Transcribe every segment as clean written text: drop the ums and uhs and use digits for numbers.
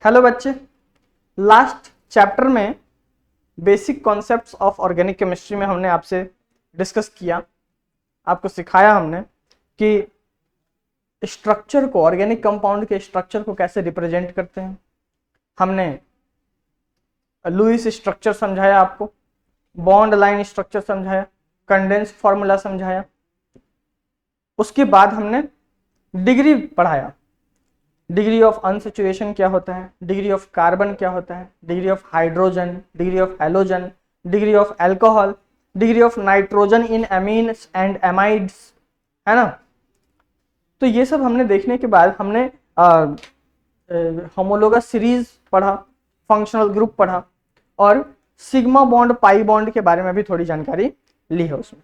Hello बच्चे, last chapter में basic concepts of organic chemistry में हमने आपसे डिस्कस किया, आपको सिखाया हमने कि स्ट्रक्चर को, ऑर्गेनिक कंपाउंड के स्ट्रक्चर को कैसे रिप्रेजेंट करते हैं। हमने लुईस स्ट्रक्चर समझाया, आपको बॉन्ड लाइन स्ट्रक्चर समझाया, कंडेंस फॉर्मूला समझाया। उसके बाद हमने डिग्री पढ़ाया, डिग्री ऑफ अनसैचुरेशन क्या होता है, डिग्री ऑफ कार्बन क्या होता है, degree of hydrogen, degree of halogen, degree of alcohol, degree of nitrogen in amines and amides, है ना। तो ये सब हमने देखने के बाद हमने होमोलोगस सीरीज पढ़ा, फंक्शनल ग्रुप पढ़ा और सिग्मा बॉन्ड पाई बॉन्ड के बारे में भी थोड़ी जानकारी ली है उसमें।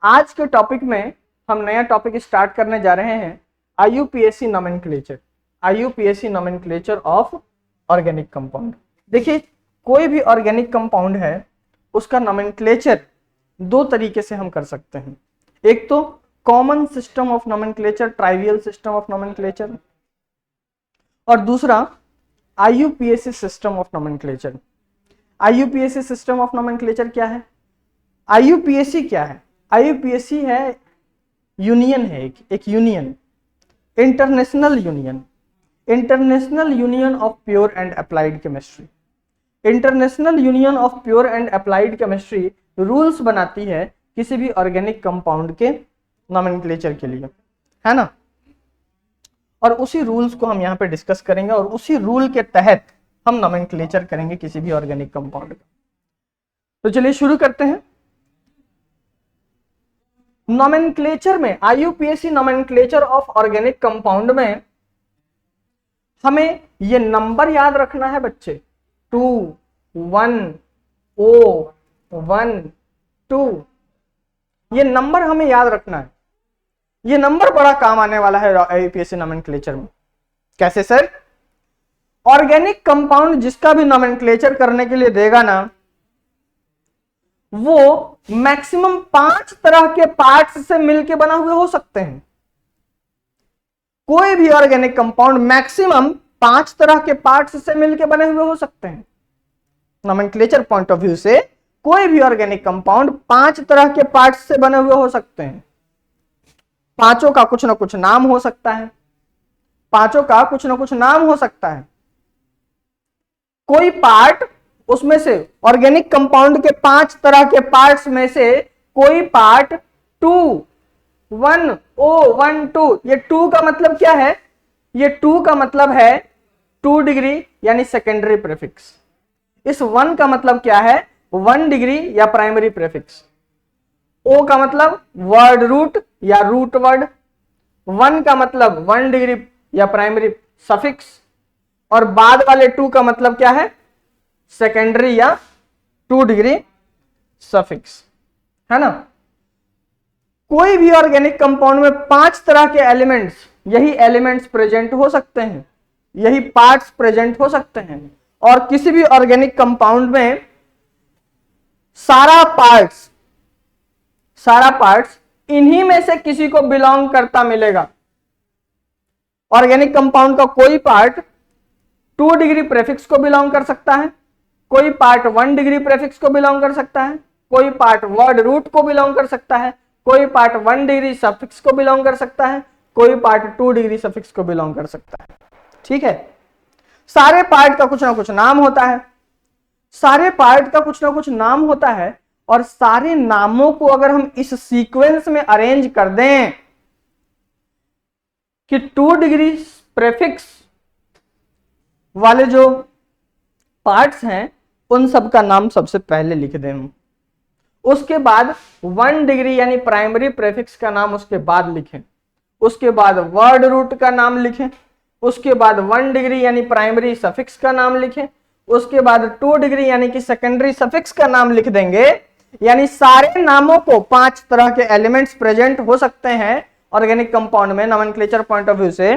आज के टॉपिक में हम नया टॉपिक स्टार्ट करने जा रहे हैं, IUPAC nomenclature, IUPAC nomenclature of organic compound. देखिए, कोई भी ऑर्गेनिक कंपाउंड है उसका नोमेनक्लेचर दो तरीके से हम कर सकते हैं। एक तो common system of nomenclature, trivial system of nomenclature, और दूसरा IUPAC system of nomenclature. IUPAC system of nomenclature क्या है? IUPAC क्या है? IUPAC है यूनियन, है एक union, international union, international union of pure and applied chemistry. International union of pure and applied chemistry rules बनाती है किसी भी ऑर्गेनिक कंपाउंड के नोमेनक्लेचर के लिए, है ना। और उसी रूल्स को हम यहाँ पे डिस्कस करेंगे और उसी रूल के तहत हम नोमेनक्लेचर करेंगे किसी भी ऑर्गेनिक कंपाउंड का। तो चलिए शुरू करते हैं। नोमेनक्लेचर में, IUPAC nomenclature of organic compound में हमें ये नंबर याद रखना है बच्चे, 2, 1, O, 1, 2, ये नंबर हमें याद रखना है। ये नंबर बड़ा काम आने वाला है IUPAC नोमेनक्लेचर में। कैसे सर? ऑर्गेनिक कंपाउंड जिसका भी नोमेनक्लेचर करने के लिए देगा ना, वो मैक्सिमम 5 तरह के पार्ट्स से मिलकर बना हुए हो सकते हैं। कोई भी ऑर्गेनिक कंपाउंड मैक्सिमम 5 तरह के पार्ट्स से मिलकर बने हुए हो सकते हैं। नोमेनक्लेचर पॉइंट ऑफ व्यू से कोई भी ऑर्गेनिक कंपाउंड 5 तरह के पार्ट्स से बने हुए हो सकते हैं। पांचों का कुछ ना कुछ नाम हो सकता है, पांचों का कुछ ना कुछ नाम हो सकता है। कोई पार्ट उसमें से, ऑर्गेनिक कंपाउंड के 5 तरह के पार्ट्स में से कोई पार्ट 2, 1, O, 1, 2, ये 2 का मतलब क्या है? ये 2 का मतलब है 2 डिग्री यानी सेकेंडरी प्रीफिक्स। इस 1 का मतलब क्या है? 1 डिग्री या प्राइमरी प्रीफिक्स। O का मतलब वर्ड रूट या रूट वर्ड। 1 का मतलब 1 डिग्री या प्राइमरी सफिक्स, और बाद वाले 2 का मतलब क्या है? सेकेंडरी या 2 डिग्री सफिक्स, है ना। कोई भी ऑर्गेनिक कंपाउंड में 5 तरह के एलिमेंट्स, यही एलिमेंट्स प्रेजेंट हो सकते हैं, यही पार्ट्स प्रेजेंट हो सकते हैं। और किसी भी ऑर्गेनिक कंपाउंड में सारा पार्ट्स इन्हीं में से किसी को बिलोंग करता मिलेगा। ऑर्गेनिक कंपाउंड का कोई पार्ट 2 डिग्री प्रीफिक्स को बिलोंग कर सकता है, कोई पार्ट 1 डिग्री प्रीफिक्स को बिलोंग कर सकता है, कोई पार्ट वर्ड रूट को बिलोंग कर सकता है, कोई पार्ट 1 डिग्री सफिक्स को बिलोंग कर सकता है, कोई पार्ट 2 डिग्री सफिक्स को बिलोंग कर सकता है। ठीक है, सारे पार्ट का कुछ ना कुछ नाम होता है, सारे पार्ट का कुछ ना कुछ नाम होता है। और सारे नामों को अगर हम इस सीक्वेंस में अरेंज कर दें कि 2 डिग्री प्रीफिक्स वाले जो पार्ट्स हैं उन सब का नाम सबसे पहले लिख दें हम, उसके बाद 1 डिग्री यानी प्राइमरी प्रीफिक्स का नाम उसके बाद लिखें, उसके बाद वर्ड रूट का नाम लिखें, उसके बाद 1 डिग्री यानी प्राइमरी सफिक्स का नाम लिखें, उसके बाद 2 डिग्री यानी कि सेकेंडरी सफिक्स का नाम लिख देंगे। यानी सारे नामों को 5 तरह के एलिमेंट्स प्रेजेंट हो सकते हैं ऑर्गेनिक कंपाउंड में नोमेनक्लेचर पॉइंट ऑफ व्यू से,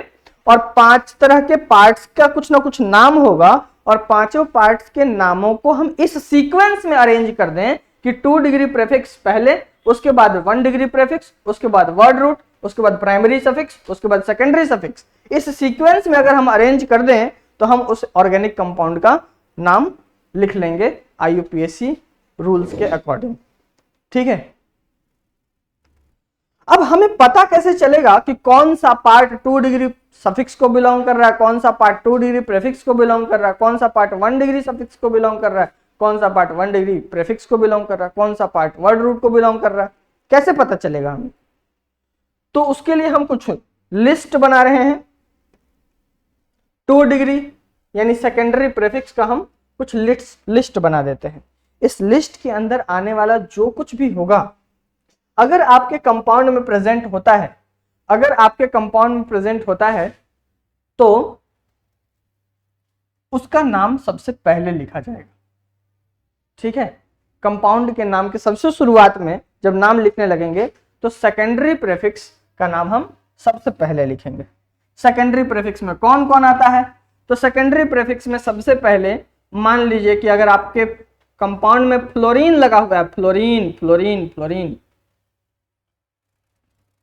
और 5 तरह के पार्ट्स का कुछ ना कुछ नाम होगा, और पांचों पार्ट्स के नामों को हम इस सीक्वेंस में अरेंज कर दें कि 2 डिग्री प्रीफिक्स पहले, उसके बाद 1 डिग्री प्रीफिक्स, उसके बाद वर्ड रूट, उसके बाद प्राइमरी सफिक्स, उसके बाद सेकेंडरी सफिक्स। इस सीक्वेंस में अगर हम अरेंज कर दें तो हम उस ऑर्गेनिक कंपाउंड का नाम लिख लेंगे IUPAC रूल्स के अकॉर्डिंग। ठीक है, अब हमें पता कैसे चलेगा कि कौन सा पार्ट 2 डिग्री सफिक्स को बिलोंग कर रहा है, कौन सा पार्ट 2 डिग्री प्रेफिक्स को बिलोंग कर रहा है, कौन सा पार्ट 1 डिग्री सफिक्स को बिलोंग कर रहा है, कौन सा पार्ट 1 डिग्री प्रेफिक्स को बिलोंग कर रहा है, कौन सा पार्ट वर्ड रूट को बिलोंग कर रहा है, कैसे पता चलेगा हमें? तो उसके लिए हम कुछ लिस्ट बना रहे हैं। 2 डिग्री यानी सेकेंडरी प्रेफिक्स का हम कुछ लिस्ट बना देते हैं। इस लिस्ट के अंदर आने वाला जो कुछ भी होगा, अगर आपके कंपाउंड में प्रेजेंट होता है, अगर आपके कंपाउंड में प्रेजेंट होता है तो उसका नाम सबसे पहले लिखा जाएगा। ठीक है, कंपाउंड के नाम के सबसे शुरुआत में जब नाम लिखने लगेंगे तो सेकेंडरी प्रेफिक्स का नाम हम सबसे पहले लिखेंगे। सेकेंडरी प्रेफिक्स में कौन कौन आता है? तो सेकेंडरी प्रेफिक्स में सबसे पहले मान लीजिए कि अगर आपके कंपाउंड में फ्लोरीन लगा हुआ है, फ्लोरीन फ्लोरीन फ्लोरीन,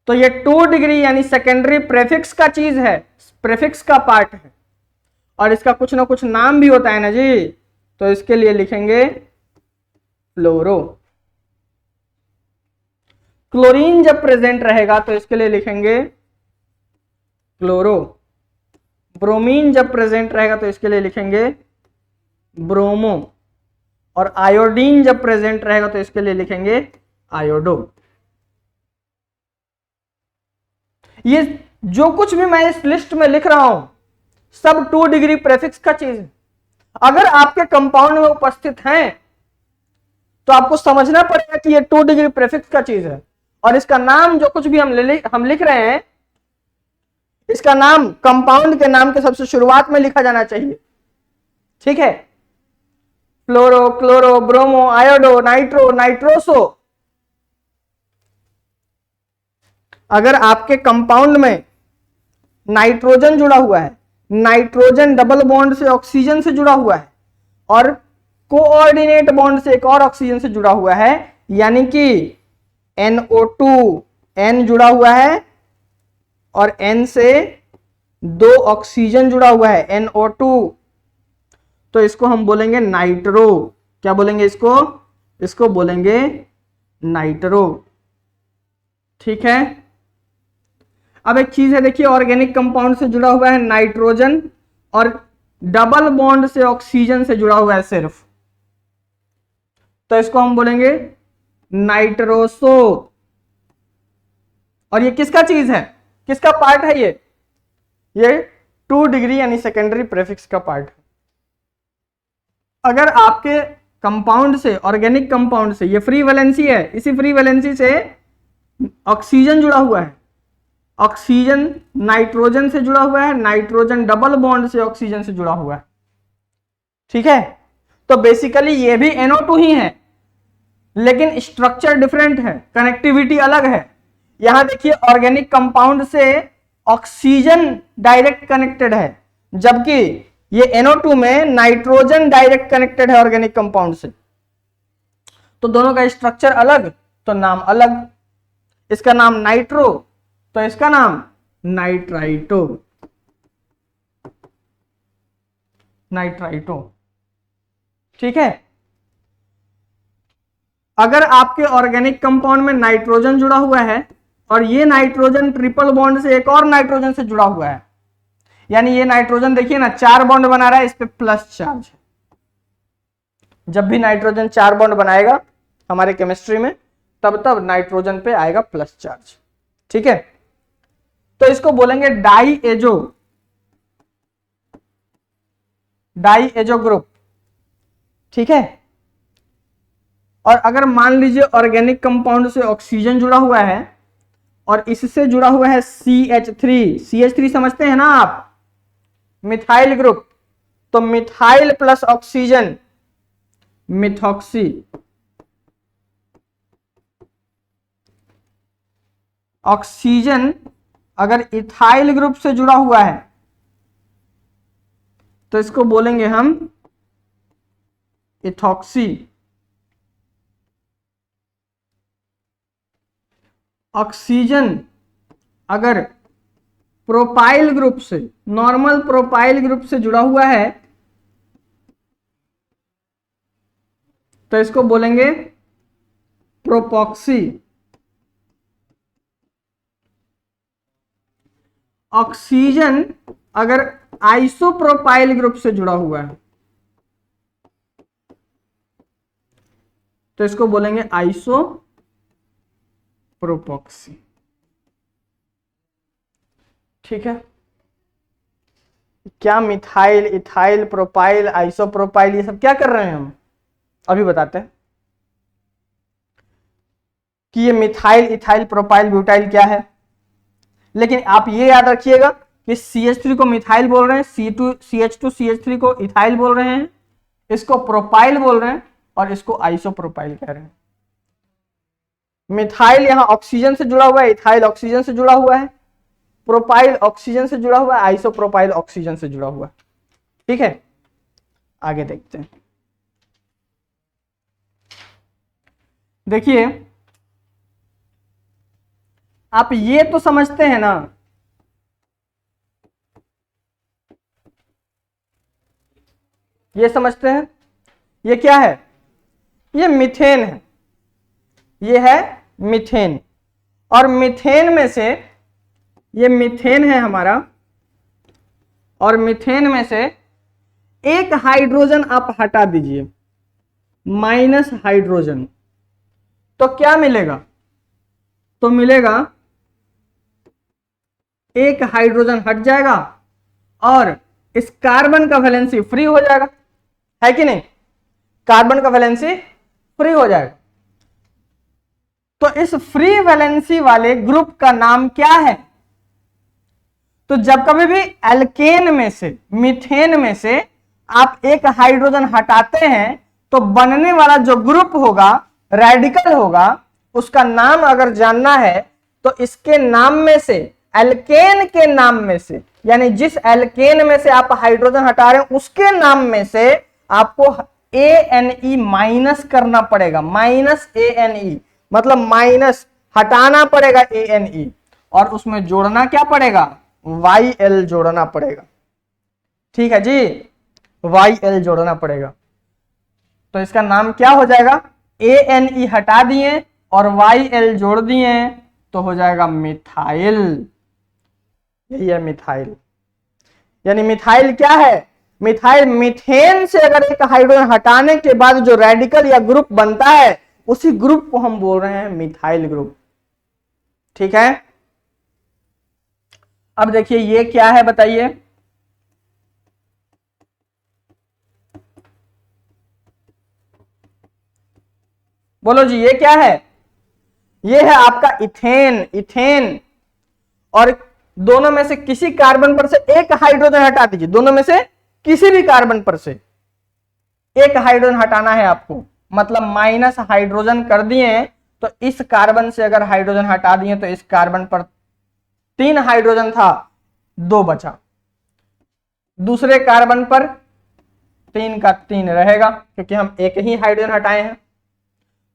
तो ये 2 डिग्री यानी सेकेंडरी प्रेफिक्स का चीज है, प्रेफिक्स का पार्ट है, और इसका कुछ ना कुछ नाम भी होता है ना जी, तो इसके लिए लिखेंगे फ्लोरो। क्लोरीन जब प्रेजेंट रहेगा तो इसके लिए लिखेंगे क्लोरो। ब्रोमीन जब प्रेजेंट रहेगा तो इसके लिए लिखेंगे ब्रोमो, और आयोडीन जब प्रेजेंट रहेगा तो इसके लिए लिखेंगे आयोडो। ये जो कुछ भी मैं इस लिस्ट में लिख रहा हूं सब 2 डिग्री प्रेफिक्स का चीज है। अगर आपके कंपाउंड में उपस्थित हैं तो आपको समझना पड़ेगा कि ये 2 डिग्री प्रेफिक्स का चीज है, और इसका नाम जो कुछ भी हम लिख रहे हैं, इसका नाम कंपाउंड के नाम के सबसे शुरुआत में लिखा जाना चाहिए। ठीक है, fluoro, chloro, bromo, iodo, nitro, nitroso. अगर आपके कंपाउंड में नाइट्रोजन जुड़ा हुआ है, नाइट्रोजन डबल बॉन्ड से ऑक्सीजन से जुड़ा हुआ है, और कोऑर्डिनेट बॉन्ड से एक और ऑक्सीजन से जुड़ा हुआ है, यानी कि NO2 N जुड़ा हुआ है और N से 2 ऑक्सीजन जुड़ा हुआ है NO2, तो इसको हम बोलेंगे नाइट्रो। क्या बोलेंगे इसको बोलेंगे नाइट्रो। ठीक है, अब एक चीज है, देखिए ऑर्गेनिक कंपाउंड से जुड़ा हुआ है नाइट्रोजन और डबल बॉन्ड से ऑक्सीजन से जुड़ा हुआ है सिर्फ, तो इसको हम बोलेंगे नाइट्रोसो। और ये किसका चीज है, किसका पार्ट है? ये 2 डिग्री यानी सेकेंडरी प्रेफिक्स का पार्ट है। अगर आपके कंपाउंड से, ऑर्गेनिक कंपाउंड से, ये फ्री वैलेंसी है, इसी फ्री वैलेंसी से ऑक्सीजन जुड़ा हुआ है, ऑक्सीजन नाइट्रोजन से जुड़ा हुआ है, नाइट्रोजन डबल बॉन्ड से ऑक्सीजन से जुड़ा हुआ है। ठीक है, तो बेसिकली ये भी NO2 ही है, लेकिन स्ट्रक्चर डिफरेंट है, कनेक्टिविटी अलग है। यहां देखिए ऑर्गेनिक कंपाउंड से ऑक्सीजन डायरेक्ट कनेक्टेड है, जबकि ये NO2 में नाइट्रोजन डायरेक्ट कनेक्टेड है ऑर्गेनिक कंपाउंड से, तो दोनों का स्ट्रक्चर अलग तो नाम अलग। इसका नाम नाइट्रो तो इसका नाम नाइट्राइटो, नाइट्राइटो। ठीक है, अगर आपके ऑर्गेनिक कंपाउंड में नाइट्रोजन जुड़ा हुआ है और ये नाइट्रोजन ट्रिपल बॉन्ड से एक और नाइट्रोजन से जुड़ा हुआ है, यानी ये नाइट्रोजन देखिए ना 4 बॉन्ड बना रहा है, इस पे प्लस चार्ज है। जब भी नाइट्रोजन 4 बॉन्ड बनाएगा हमारे केमिस्ट्री में, तब नाइट्रोजन पे आएगा प्लस चार्ज। ठीक है, तो इसको बोलेंगे डाई एजो ग्रुप। ठीक है, और अगर मान लीजिए ऑर्गेनिक कंपाउंड से ऑक्सीजन जुड़ा हुआ है और इससे जुड़ा हुआ है CH3 समझते हैं ना आप, मिथाइल ग्रुप, तो methyl plus oxygen methoxy. Oxygen अगर इथाइल ग्रुप से जुड़ा हुआ है तो इसको बोलेंगे हम इथॉक्सी। ऑक्सीजन अगर प्रोपाइल ग्रुप से, नॉर्मल प्रोपाइल ग्रुप से जुड़ा हुआ है तो इसको बोलेंगे प्रोपॉक्सी। ऑक्सीजन अगर आइसोप्रोपाइल ग्रुप से जुड़ा हुआ है तो इसको बोलेंगे आइसोप्रोपॉक्सी। ठीक है, क्या मिथाइल, इथाइल, प्रोपाइल, आइसोप्रोपाइल ये सब क्या कर रहे हैं हम अभी बताते हैं कि ये मिथाइल, इथाइल, प्रोपाइल, ब्यूटाइल क्या है। लेकिन आप ये याद रखिएगा कि CH3 को मिथाइल बोल रहे हैं, CH2CH3 को इथाइल बोल रहे हैं, इसको प्रोपाइल बोल रहे हैं और इसको आइसोप्रोपाइल कह रहे हैं। मिथाइल यहां ऑक्सीजन से जुड़ा हुआ है, इथाइल ऑक्सीजन से जुड़ा हुआ है, प्रोपाइल ऑक्सीजन से जुड़ा हुआ है, आइसोप्रोपाइल ऑक्सीजन से जुड़ा हुआ है। ठीक है, आगे देखते हैं। देखिए आप ये तो समझते हैं ना, ये समझते हैं ये क्या है, ये मीथेन है, ये है मीथेन। और मीथेन में से, ये मीथेन है हमारा, और मीथेन में से एक हाइड्रोजन आप हटा दीजिए, माइनस हाइड्रोजन, तो क्या मिलेगा, तो मिलेगा एक हाइड्रोजन हट जाएगा और इस कार्बन का वैलेंसी फ्री हो जाएगा, है कि नहीं, कार्बन का वैलेंसी फ्री हो जाएगा। तो इस फ्री वैलेंसी वाले ग्रुप का नाम क्या है, तो जब कभी भी एल्केन में से, मीथेन में से आप एक हाइड्रोजन हटाते हैं तो बनने वाला जो ग्रुप होगा, रेडिकल होगा, उसका नाम अगर जानना है तो इसके नाम में से, एल्केन के नाम में से, यानी जिस एल्केन में से आप हाइड्रोजन हटा रहे हैं उसके नाम में से आपको ANE माइनस करना पड़ेगा, माइनस ANE, मतलब माइनस हटाना पड़ेगा ANE, और उसमें जोड़ना क्या पड़ेगा, YL जोड़ना पड़ेगा। ठीक है जी, YL जोड़ना पड़ेगा। तो इसका नाम क्या हो जाएगा, ANE हटा दिए और YL जोड़ दिए तो हो जाएगा मिथाइल। यही है मिथाइल। यानी मिथाइल क्या है, मिथाइल मीथेन से अगर एक हाइड्रोजन हटाने के बाद जो रेडिकल या ग्रुप बनता है उसी ग्रुप को हम बोल रहे हैं मिथाइल ग्रुप। ठीक है, अब देखिए ये क्या है बताइए, बोलो जी ये क्या है, ये है आपका इथेन। इथेन, और दोनों में से किसी कार्बन पर से एक हाइड्रोजन हटा दीजिए, दोनों में से किसी भी कार्बन पर से एक हाइड्रोजन हटाना है आपको, मतलब माइनस हाइड्रोजन कर दिए तो इस कार्बन से अगर हाइड्रोजन हटा दिए तो इस कार्बन पर 3 हाइड्रोजन था, 2 बचा, दूसरे कार्बन पर 3 का 3 रहेगा क्योंकि हम एक ही हाइड्रोजन हटाए हैं।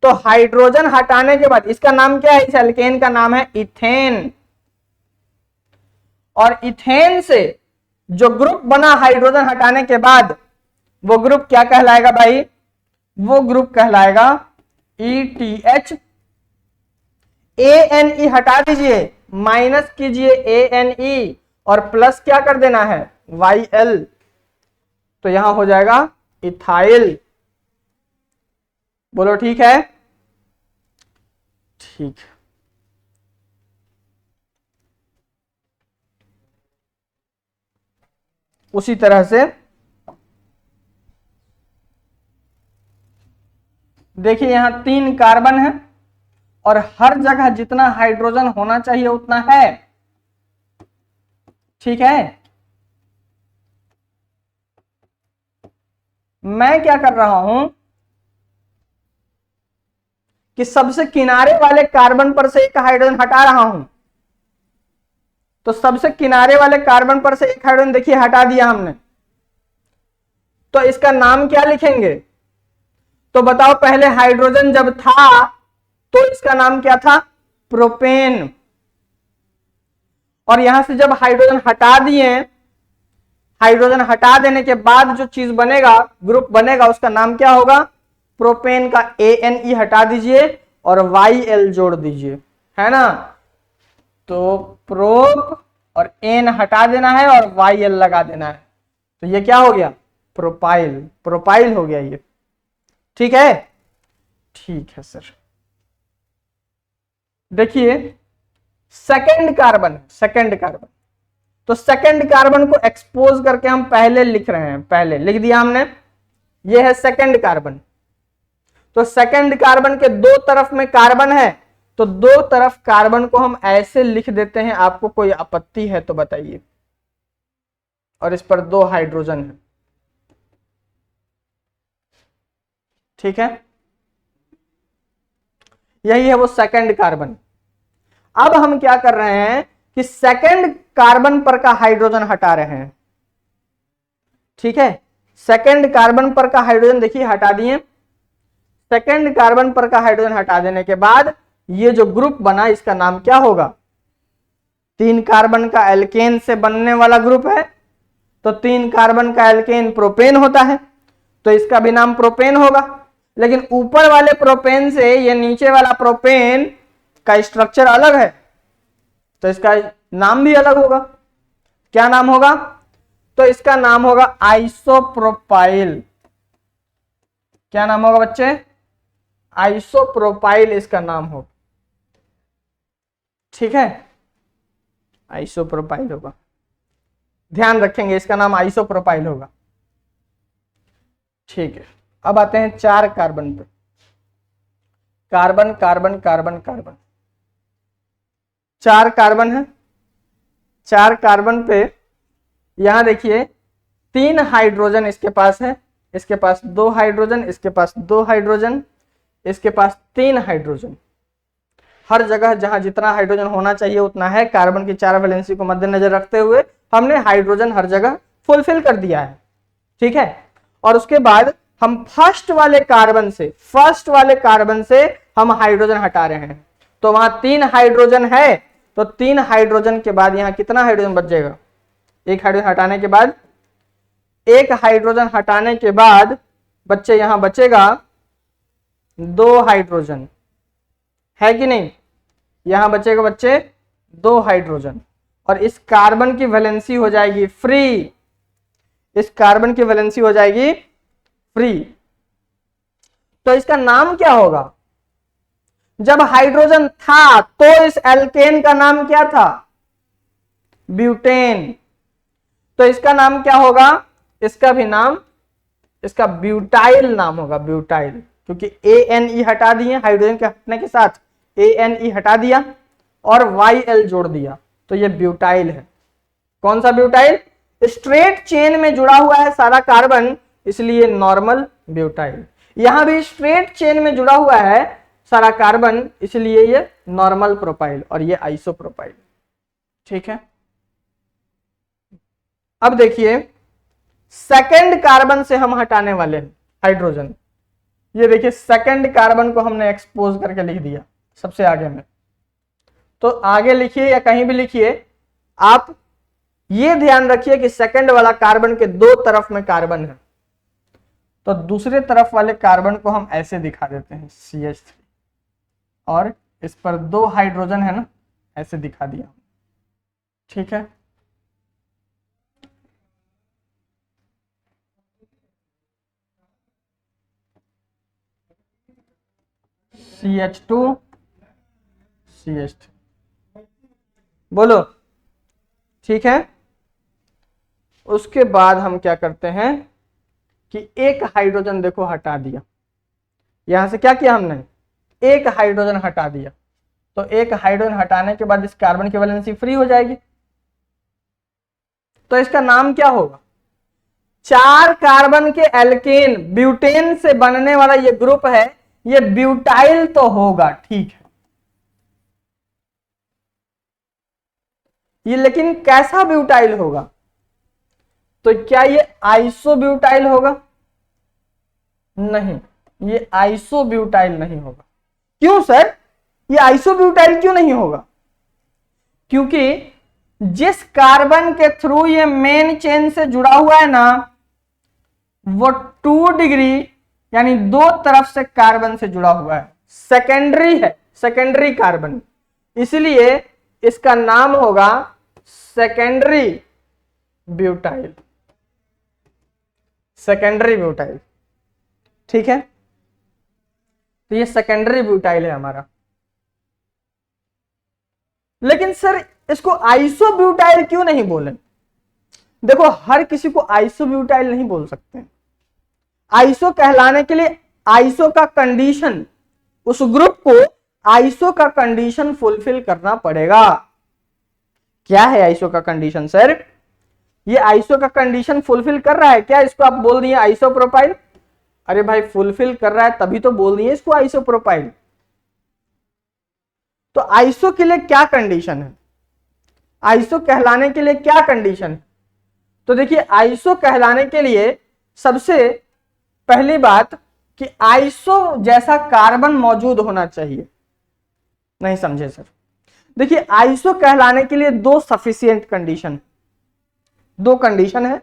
तो हाइड्रोजन हटाने के बाद इसका नाम क्या है, इस एल्केन का नाम है इथेन। और इथेन से जो ग्रुप बना हाइड्रोजन हटाने के बाद, वो ग्रुप क्या कहलाएगा भाई, वो ग्रुप कहलाएगा ETH। ANE हटा दीजिए, माइनस कीजिए ANE और प्लस क्या कर देना है YL, तो यहां हो जाएगा इथाइल। बोलो ठीक है, ठीक। उसी तरह से देखिए यहां 3 कार्बन है और हर जगह जितना हाइड्रोजन होना चाहिए उतना है। ठीक है, मैं क्या कर रहा हूं कि सबसे किनारे वाले कार्बन पर से एक हाइड्रोजन हटा रहा हूं। तो सबसे किनारे वाले कार्बन पर से एक हाइड्रोजन देखिए हटा दिया हमने, तो इसका नाम क्या लिखेंगे, तो बताओ पहले हाइड्रोजन जब था तो इसका नाम क्या था, प्रोपेन। और यहां से जब हाइड्रोजन हटा दिए, हाइड्रोजन हटा देने के बाद जो चीज बनेगा, ग्रुप बनेगा, उसका नाम क्या होगा? प्रोपेन का ANE हटा दीजिए और YL जोड़ दीजिए, है ना। तो प्रोप और एन हटा देना है और YL लगा देना है, तो ये क्या हो गया? प्रोपाइल। प्रोपाइल हो गया ये, ठीक है। ठीक है सर। देखिए सेकंड कार्बन, सेकंड कार्बन, तो सेकंड कार्बन को एक्सपोज करके हम पहले लिख रहे हैं, पहले लिख दिया हमने, ये है सेकंड कार्बन। तो सेकंड कार्बन के दो तरफ में कार्बन है, तो दो तरफ कार्बन को हम ऐसे लिख देते हैं। आपको कोई आपत्ति है तो बताइए। और इस पर दो हाइड्रोजन है, ठीक है। यही है वो सेकंड कार्बन। अब हम क्या कर रहे हैं कि सेकंड कार्बन पर का हाइड्रोजन हटा रहे हैं, ठीक है। सेकंड कार्बन पर का हाइड्रोजन देखिए हटा दिए। सेकंड कार्बन पर का हाइड्रोजन हटा देने के बाद ये जो ग्रुप बना, इसका नाम क्या होगा? 3 कार्बन का एल्केन से बनने वाला ग्रुप है, तो 3 कार्बन का एल्केन प्रोपेन होता है, तो इसका भी नाम प्रोपेन होगा। लेकिन ऊपर वाले प्रोपेन से ये नीचे वाला प्रोपेन का स्ट्रक्चर अलग है, तो इसका नाम भी अलग होगा। क्या नाम होगा? तो इसका नाम होगा आइसोप्रोपाइल। क्या नाम होगा बच्चे? आइसोप्रोपाइल इसका नाम होगा, ठीक है। आइसोप्रोपाइल होगा, ध्यान रखेंगे, इसका नाम आइसोप्रोपाइल होगा, ठीक है। अब आते हैं 4 कार्बन पे। Carbon carbon carbon carbon, 4 carbon है। 4 कार्बन पे यहां देखिए 3 हाइड्रोजन इसके पास है, इसके पास 2 हाइड्रोजन, इसके पास 2 हाइड्रोजन, इसके पास 3 हाइड्रोजन। हर जगह जहां जितना हाइड्रोजन होना चाहिए उतना है। कार्बन की 4 वैलेंसी को मद्देनजर रखते हुए हमने हाइड्रोजन हर जगह फुलफिल कर दिया है, ठीक है। और उसके बाद हम फर्स्ट वाले कार्बन से हम हाइड्रोजन हटा रहे हैं, तो वहां 3 हाइड्रोजन है, तो 3 हाइड्रोजन के बाद यहां कितना हाइड्रोजन बच जाएगा? एक हाइड्रोजन हटाने के बाद, एक हाइड्रोजन हटाने के बाद बच्चे यहां बचेगा 2 हाइड्रोजन, है कि नहीं? यहां बचेगा बच्चे 2 हाइड्रोजन, और इस कार्बन की वैलेंसी हो जाएगी फ्री। इस कार्बन की वैलेंसी हो जाएगी फ्री। तो इसका नाम क्या होगा? जब हाइड्रोजन था तो इस एल्केन का नाम क्या था? ब्यूटेन। तो इसका नाम क्या होगा? इसका भी नाम, इसका ब्यूटाइल नाम होगा, ब्यूटाइल। क्योंकि ANE हटा दिए, हाइड्रोजन के हटने के साथ ANE हटा दिया और YL जोड़ दिया, तो ये ब्यूटाइल है। कौन सा ब्यूटाइल? स्ट्रेट चेन में जुड़ा हुआ है सारा कार्बन, इसलिए नॉर्मल ब्यूटाइल। यहां भी स्ट्रेट चेन में जुड़ा हुआ है सारा कार्बन, इसलिए ये नॉर्मल प्रोपाइल, और ये आइसोप्रोपाइल, ठीक है। अब देखिए सेकंड कार्बन से हम हटाने वाले हैं हाइड्रोजन। ये देखिए सेकंड कार्बन को हमने एक्सपोज करके लिख दिया सबसे आगे में। तो आगे लिखिए या कहीं भी लिखिए, आप ये ध्यान रखिए कि सेकंड वाला कार्बन के 2 तरफ में कार्बन है, तो दूसरे तरफ वाले कार्बन को हम ऐसे दिखा देते हैं CH3, और इस पर 2 हाइड्रोजन है ना, ऐसे दिखा दिया, ठीक है। CH2 CH3 बोलो, ठीक है। उसके बाद हम क्या करते हैं कि एक हाइड्रोजन देखो हटा दिया, यहां से क्या किया हमने? एक हाइड्रोजन हटा दिया, तो एक हाइड्रोजन हटाने के बाद इस कार्बन की वैलेंसी फ्री हो जाएगी, तो इसका नाम क्या होगा? 4 कार्बन के एल्केन ब्यूटेन से बनने वाला ये ग्रुप है, ये ब्यूटाइल तो होगा, ठीक है। ये लेकिन कैसा ब्यूटाइल होगा? तो क्या ये आइसोब्यूटाइल होगा? नहीं, ये आइसोब्यूटाइल नहीं होगा। क्यों सर? ये आइसोब्यूटाइल क्यों नहीं होगा? क्योंकि जिस कार्बन के थ्रू ये मेन चेन से जुड़ा हुआ है ना, वो 2 डिग्री यानी दो तरफ से कार्बन से जुड़ा हुआ है, सेकेंडरी है, सेकेंडरी कार्बन, इसलिए इसका नाम होगा सेकेंडरी ब्यूटाइल, सेकेंडरी ब्यूटाइल। ठीक है, तो ये सेकेंडरी ब्यूटाइल है हमारा। लेकिन सर इसको आइसोब्यूटाइल क्यों नहीं बोले? देखो, हर किसी को आइसोब्यूटाइल नहीं बोल सकते। आइसो कहलाने के लिए आइसो का कंडीशन, उस ग्रुप को आइसो का कंडीशन फुलफिल करना पड़ेगा। क्या है आइसो का कंडीशन सर? ये आइसो का कंडीशन फुलफिल कर रहा है क्या? इसको आप बोल दिए आइसोप्रोपाइल। अरे भाई, फुलफिल कर रहा है तभी तो बोल दिए इसको आइसोप्रोपाइल। तो आइसो के लिए क्या कंडीशन है? आइसो कहलाने के लिए क्या कंडीशन है? तो देखिए, आइसो कहलाने के लिए सबसे पहली बात कि आइसो जैसा कार्बन मौजूद होना चाहिए। नहीं समझे सर? देखिए, आइसो कहलाने के लिए दो सफिशिएंट कंडीशन, दो कंडीशन है।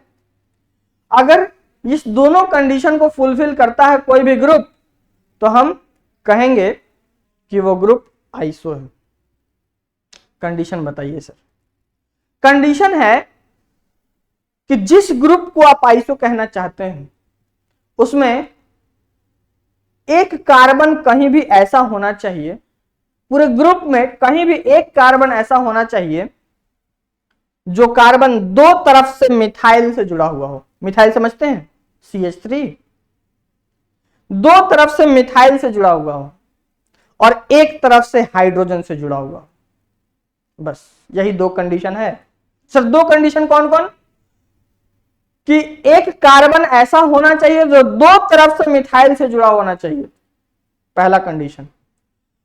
अगर इस दोनों कंडीशन को फुलफिल करता है कोई भी ग्रुप, तो हम कहेंगे कि वो ग्रुप आइसो है। कंडीशन बताइए सर। कंडीशन है कि जिस ग्रुप को आप आइसो कहना चाहते हैं उसमें एक कार्बन कहीं भी ऐसा होना चाहिए, पूरे ग्रुप में कहीं भी एक कार्बन ऐसा होना चाहिए जो कार्बन दो तरफ से मिथाइल से जुड़ा हुआ हो। मिथाइल समझते हैं? CH3, दो तरफ से मिथाइल से जुड़ा हुआ हो और एक तरफ से हाइड्रोजन से जुड़ा हुआ हो। बस यही दो कंडीशन है सर। दो कंडीशन कौन कौन? कि एक कार्बन ऐसा होना चाहिए जो दो तरफ से मिथाइल से जुड़ा होना चाहिए, पहला कंडीशन।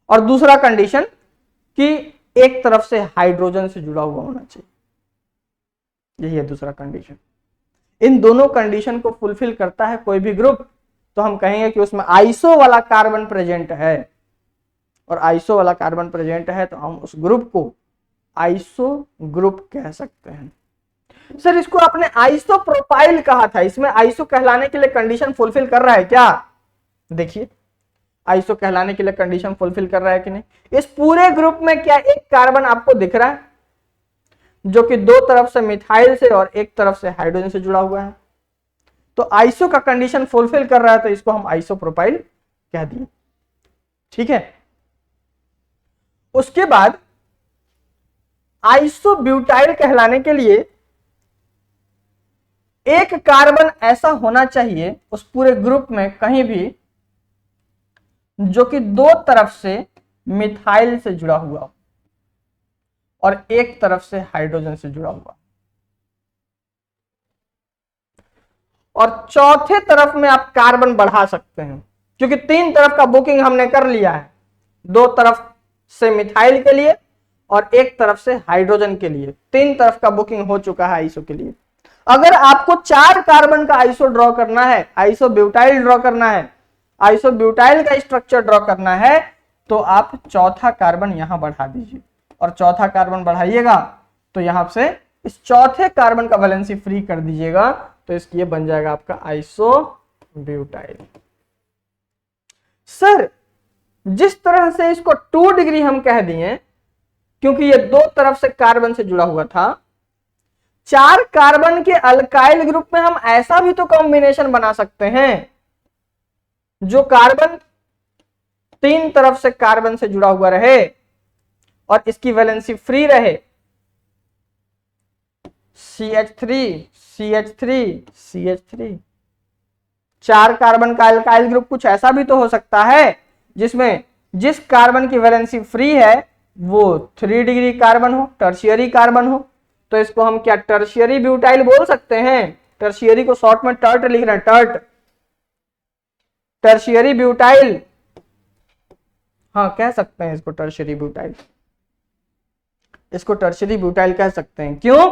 और दूसरा कंडीशन कि एक तरफ से हाइड्रोजन से जुड़ा हुआ होना चाहिए, यही है दूसरा कंडीशन। इन दोनों कंडीशन को फुलफिल करता है कोई भी ग्रुप, तो हम कहेंगे कि उसमें आइसो वाला कार्बन प्रेजेंट है। और आइसो वाला कार्बन प्रेजेंट है तो हम उस ग्रुप को आइसो ग्रुप कह सकते हैं। सर इसको आपने आइसो प्रोपाइल कहा था, इसमें आइसो कहलाने के लिए कंडीशन फुलफिल कर रहा है क्या? देखिए, आइसो कहलाने के लिए कंडीशन फुलफिल कर रहा है कि नहीं? इस पूरे ग्रुप में क्या एक कार्बन आपको दिख रहा है जो कि दो तरफ से मिथाइल से और एक तरफ से हाइड्रोजन से जुड़ा हुआ है? तो आइसो का कंडीशन फुलफिल कर रहा है, तो इसको हम आइसो प्रोपाइल कह दिए। ठीक है, उसके बाद आइसोब्यूटाइल कहलाने के लिए एक कार्बन ऐसा होना चाहिए उस पूरे ग्रुप में कहीं भी जो कि दो तरफ से मिथाइल से जुड़ा हुआ हो और एक तरफ से हाइड्रोजन से जुड़ा हुआ। और चौथे तरफ में आप कार्बन बढ़ा सकते हैं, क्योंकि तीन तरफ का बुकिंग हमने कर लिया है, दो तरफ से मिथाइल के लिए और एक तरफ से हाइड्रोजन के लिए। तीन तरफ का बुकिंग हो चुका है आइसो के लिए। अगर आपको चार कार्बन का आइसो ड्रॉ करना है, आइसोब्यूटाइल ड्रॉ करना है, आइसोब्यूटाइल का स्ट्रक्चर ड्रॉ करना है, तो आप चौथा कार्बन यहां बढ़ा दीजिए। और चौथा कार्बन बढ़ाइएगा तो यहां से इस चौथे कार्बन का वैलेंसी फ्री कर दीजिएगा, तो ये बन जाएगा आपका आइसोब्यूटाइल। सर जिस तरह से इसको 2 डिग्री हम कह दिए, क्योंकि ये दो तरफ से कार्बन से जुड़ा हुआ था, चार कार्बन के अल्काइल ग्रुप में हम ऐसा भी तो कॉम्बिनेशन बना सकते हैं जो कार्बन तीन तरफ से कार्बन से जुड़ा हुआ रहे और इसकी वैलेंसी फ्री रहे। CH3 CH3 CH3, चार कार्बन का अल्काइल ग्रुप कुछ ऐसा भी तो हो सकता है जिसमें जिस कार्बन की वैलेंसी फ्री है वो 3 डिग्री कार्बन हो, टर्शियरी कार्बन हो। तो इसको हम क्या टर्शियरी ब्यूटाइल बोल सकते हैं? टर्शियरी को शॉर्ट में टर्ट लिख रहे हैं, टर्ट, टर्शियरी ब्यूटाइल। हाँ कह सकते हैं इसको टर्शियरी ब्यूटाइल, इसको टर्शियरी ब्यूटाइल कह सकते हैं। क्यों?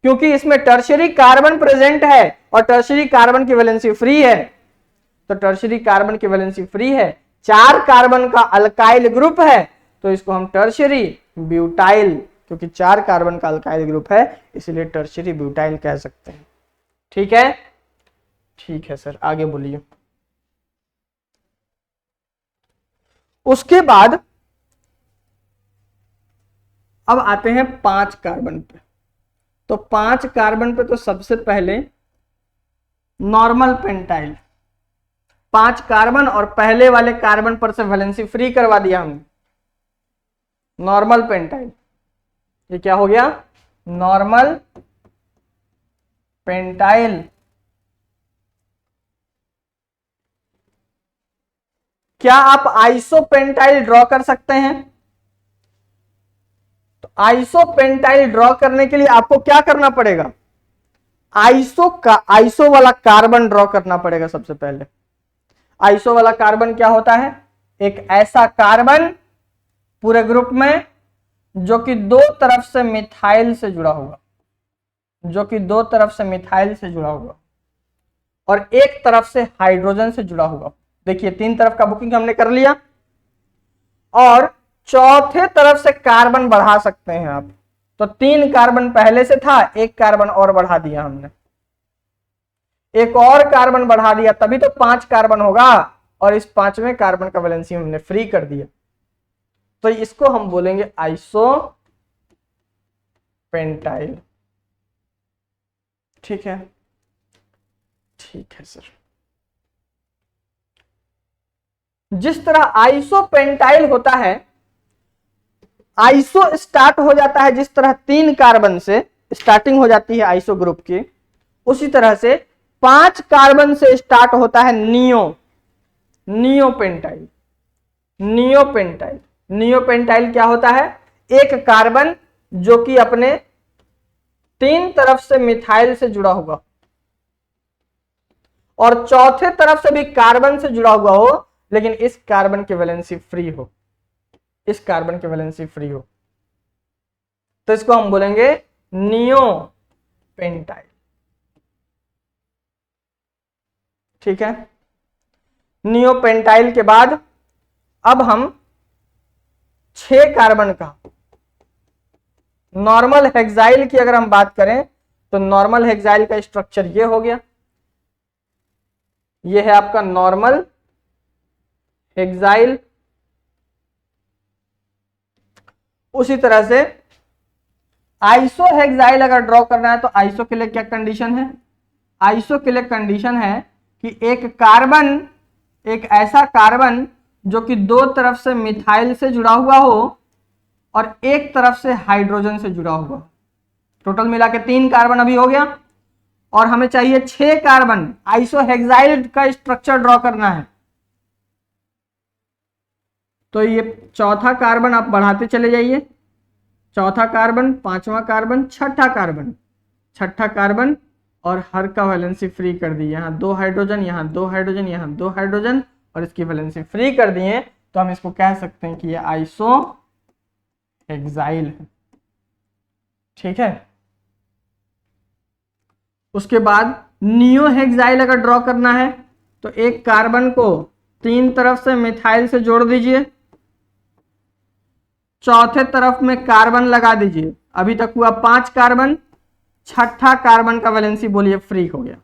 क्योंकि इसमें टर्शियरी कार्बन प्रेजेंट है और टर्शियरी कार्बन की वैलेंसी फ्री है। तो टर्शियरी कार्बन की वैलेंसी फ्री है, चार कार्बन का अल्काइल ग्रुप है, तो इसको हम टर्शियरी ब्यूटाइल क्योंकि 4 कार्बन का अल्काइल ग्रुप है, इसलिए टर्शियरी ब्यूटाइल कह सकते हैं। ठीक है, ठीक है सर, आगे बोलिए। उसके बाद अब आते हैं 5 कार्बन पे। तो 5 कार्बन पे तो सबसे पहले नॉर्मल पेंटाइल, 5 कार्बन और पहले वाले कार्बन पर से वैलेंसी फ्री करवा दिया हमने, नॉर्मल पेंटाइल। ये क्या हो गया? Normal pentyl. क्या आप आइसोपेंटाइल ड्रॉ कर सकते हैं? तो आइसोपेंटाइल ड्रॉ करने के लिए आपको क्या करना पड़ेगा? आइसो वाला कार्बन ड्रॉ करना पड़ेगा सबसे पहले। आइसो वाला कार्बन क्या होता है? एक ऐसा कार्बन पूरे ग्रुप में जो कि 2 तरफ से मिथाइल से जुड़ा होगा, जो कि 2 तरफ से मिथाइल से जुड़ा होगा और एक तरफ से हाइड्रोजन से जुड़ा होगा। देखिए 3 तरफ का बुकिंग हमने कर लिया और चौथे तरफ से कार्बन बढ़ा सकते हैं आप। तो 3 कार्बन पहले से था, 1 कार्बन और बढ़ा दिया हमने, एक और कार्बन बढ़ा दिया, तभी तो 5 कार्बन होगा और इस 5वें कार्बन का वैलेंसी हमने फ्री कर दिया। तो इसको हम बोलेंगे आइसोपेंटाइल। ठीक है, ठीक है सर। जिस तरह आइसोपेंटाइल होता है, आइसो स्टार्ट हो जाता है जिस तरह 3 कार्बन से स्टार्टिंग हो जाती है आइसो ग्रुप की, उसी तरह से 5 कार्बन से स्टार्ट होता है नियोपेंटाइल। नियोपेंटाइल, नियोपेंटाइल क्या होता है? एक कार्बन जो कि अपने 3 तरफ से मिथाइल से जुड़ा होगा और चौथे तरफ से भी कार्बन से जुड़ा हुआ हो, लेकिन इस कार्बन की वैलेंसी फ्री हो, इस कार्बन की वैलेंसी फ्री हो, तो इसको हम बोलेंगे नियोपेंटाइल। ठीक है, नियोपेंटाइल के बाद अब हम 6 कार्बन का नॉर्मल हेक्साइल की अगर हम बात करें तो नॉर्मल हेक्साइल का स्ट्रक्चर ये हो गया। ये है आपका नॉर्मल हेक्साइल। उसी तरह से आइसो हेक्साइल अगर ड्रॉ करना है तो आइसो के लिए क्या कंडीशन है? आइसो के लिए कंडीशन है कि एक कार्बन, एक ऐसा कार्बन जो कि 2 तरफ से मिथाइल से जुड़ा हुआ हो और एक तरफ से हाइड्रोजन से जुड़ा हुआ। टोटल मिला के 3 कार्बन अभी हो गया और हमें चाहिए 6 कार्बन। आइसो हेक्साइल का स्ट्रक्चर ड्रॉ करना है, तो ये चौथा कार्बन आप बढ़ाते चले जाइए, चौथा कार्बन, 5वां कार्बन, छठा कार्बन, छठा कार्बन और हर का वैलेंसी फ्री कर दी। यहाँ 2 हाइड्रोजन, यहाँ 2 हाइड्रोजन, यहाँ 2 हाइड्रोजन और इसकी वैलेंसी फ्री कर दिए, तो हम इसको कह सकते हैं कि ये आइसो हेक्साइल है। ठीक है, उसके बाद नियो हेक्साइल अगर ड्रॉ करना है तो एक कार्बन को 3 तरफ से मिथाइल से जोड़ दीजिए, चौथे तरफ में कार्बन लगा दीजिए, अभी तक हुआ 5 कार्बन, छठा कार्बन का वैलेंसी बोलिए फ्री हो गया।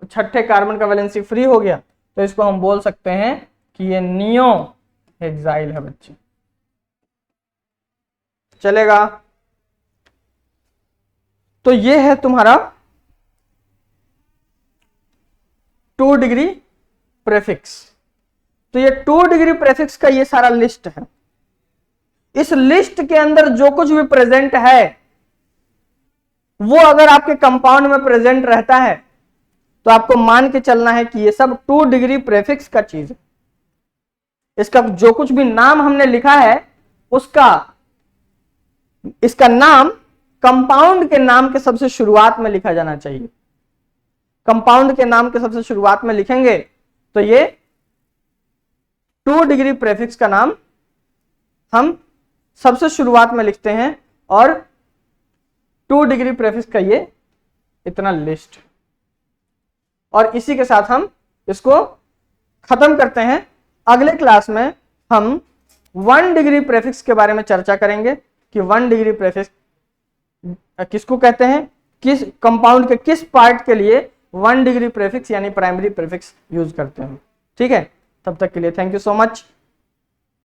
तो छठे कार्बन का वैलेंसी फ्री हो गया, तो इसको हम बोल सकते हैं कि ये नियो हेक्साइल है बच्चे। चलेगा? तो ये है तुम्हारा 2 डिग्री प्रेफिक्स। तो ये 2 डिग्री प्रेफिक्स का ये सारा लिस्ट है। इस लिस्ट के अंदर जो कुछ भी प्रेजेंट है वो अगर आपके कंपाउंड में प्रेजेंट रहता है तो आपको मान के चलना है कि ये सब 2 डिग्री प्रेफिक्स का चीज है। इसका जो कुछ भी नाम हमने लिखा है उसका, इसका नाम कंपाउंड के नाम के सबसे शुरुआत में लिखा जाना चाहिए। कंपाउंड के नाम के सबसे शुरुआत में लिखेंगे तो ये 2 डिग्री प्रेफिक्स का नाम हम सबसे शुरुआत में लिखते हैं और 2 डिग्री प्रेफिक्स का ये इतना लिस्ट। और इसी के साथ हम इसको खत्म करते हैं। अगले क्लास में हम 1 डिग्री प्रेफिक्स के बारे में चर्चा करेंगे कि कि 1 डिग्री प्रीफिक्स किसको कहते हैं, किस कंपाउंड के किस पार्ट के लिए 1 डिग्री प्रीफिक्स यानी प्राइमरी प्रीफिक्स यूज करते हैं। ठीक है, तब तक के लिए थैंक यू सो मच।